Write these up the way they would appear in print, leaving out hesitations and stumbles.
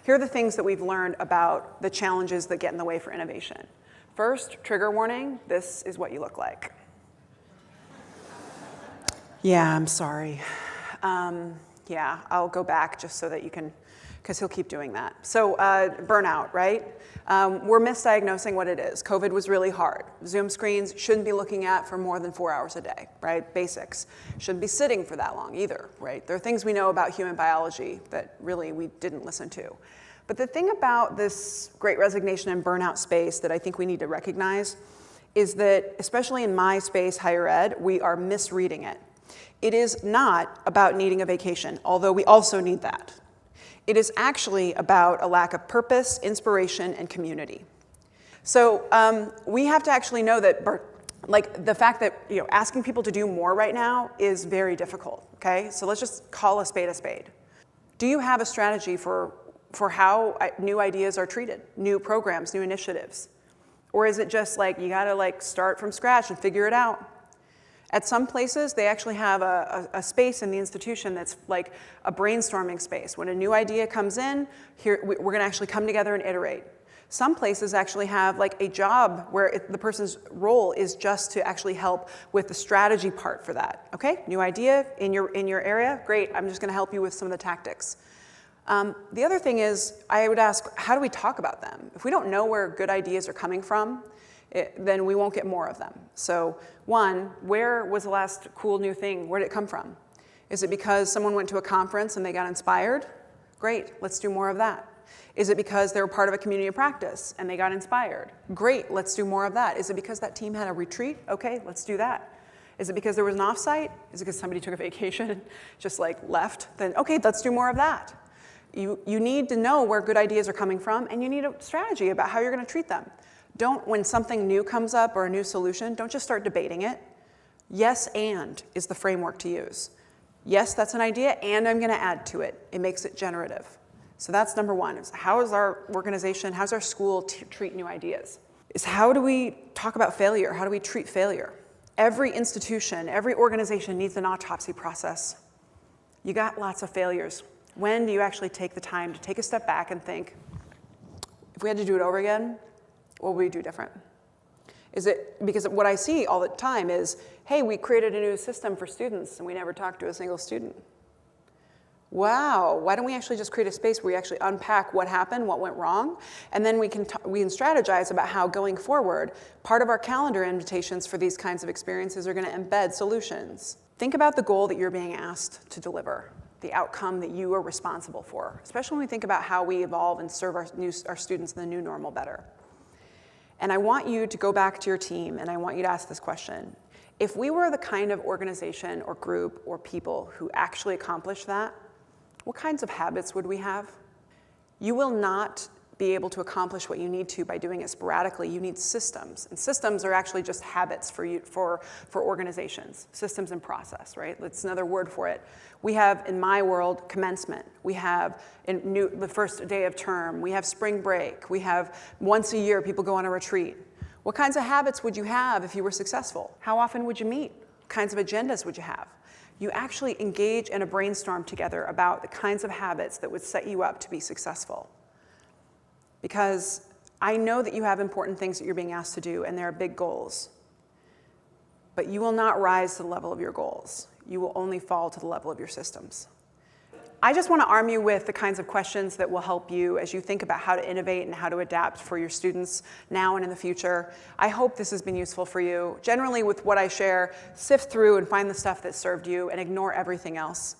Here are the things that we've learned about the challenges that get in the way for innovation. First, trigger warning, this is what you look like. Yeah, I'm sorry. Yeah, I'll go back just so that you can, because he'll keep doing that. So burnout, right? We're misdiagnosing what it is. COVID was really hard. Zoom screens shouldn't be looking at for more than 4 hours a day, right? Basics. Shouldn't be sitting for that long either, right? There are things we know about human biology that really we didn't listen to. But the thing about this great resignation and burnout space that I think we need to recognize is that, especially in my space, higher ed, we are misreading it. It is not about needing a vacation, although we also need that. It is actually about a lack of purpose, inspiration, and community. So we have to actually know that, like, the fact that asking people to do more right now is very difficult, okay? So let's just call a spade a spade. Do you have a strategy for how new ideas are treated, new programs, new initiatives? Or is it just like you gotta start from scratch and figure it out? At some places, they actually have a space in the institution that's like a brainstorming space. When a new idea comes in, here we're gonna actually come together and iterate. Some places actually have like a job where the person's role is just to actually help with the strategy part for that. Okay, new idea in your area, great, I'm just gonna help you with some of the tactics. The other thing is, I would ask, how do we talk about them? If we don't know where good ideas are coming from, then we won't get more of them. So one, where was the last cool new thing? Where did it come from? Is it because someone went to a conference and they got inspired? Great, let's do more of that. Is it because they were part of a community of practice and they got inspired? Great, let's do more of that. Is it because that team had a retreat? Okay, let's do that. Is it because there was an offsite? Is it because somebody took a vacation and just left? Then okay, let's do more of that. You need to know where good ideas are coming from, and you need a strategy about how you're going to treat them. When something new comes up or a new solution, don't just start debating it. Yes, and is the framework to use. Yes, that's an idea, and I'm going to add to it. It makes it generative. So that's number one. Is how is our organization, how's our school treat new ideas? Is how do we talk about failure? How do we treat failure? Every institution, every organization needs an autopsy process. You got lots of failures. When do you actually take the time to take a step back and think, if we had to do it over again, what would we do different? Is it, because what I see all the time is, hey, we created a new system for students and we never talked to a single student. Wow, why don't we actually just create a space where we actually unpack what happened, what went wrong, and then we can strategize about how going forward, part of our calendar invitations for these kinds of experiences are gonna embed solutions. Think about the goal that you're being asked to deliver, the outcome that you are responsible for, especially when we think about how we evolve and serve our students in the new normal better. And I want you to go back to your team and I want you to ask this question. If we were the kind of organization or group or people who actually accomplish that, what kinds of habits would we have? You will not be able to accomplish what you need to by doing it sporadically. You need systems. And systems are actually just habits for organizations. Systems and process, right? That's another word for it. We have, in my world, commencement. We have the first day of term. We have spring break. We have once a year people go on a retreat. What kinds of habits would you have if you were successful? How often would you meet? What kinds of agendas would you have? You actually engage in a brainstorm together about the kinds of habits that would set you up to be successful. Because I know that you have important things that you're being asked to do, and there are big goals. But you will not rise to the level of your goals. You will only fall to the level of your systems. I just want to arm you with the kinds of questions that will help you as you think about how to innovate and how to adapt for your students now and in the future. I hope this has been useful for you. Generally, with what I share, sift through and find the stuff that served you and ignore everything else.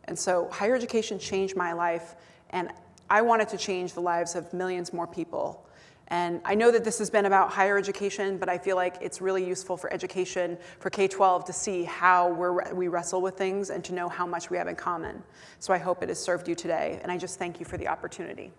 And so higher education changed my life, and I wanted to change the lives of millions more people. And I know that this has been about higher education, but I feel like it's really useful for education, for K-12, to see how we wrestle with things and to know how much we have in common. So I hope it has served you today, and I just thank you for the opportunity.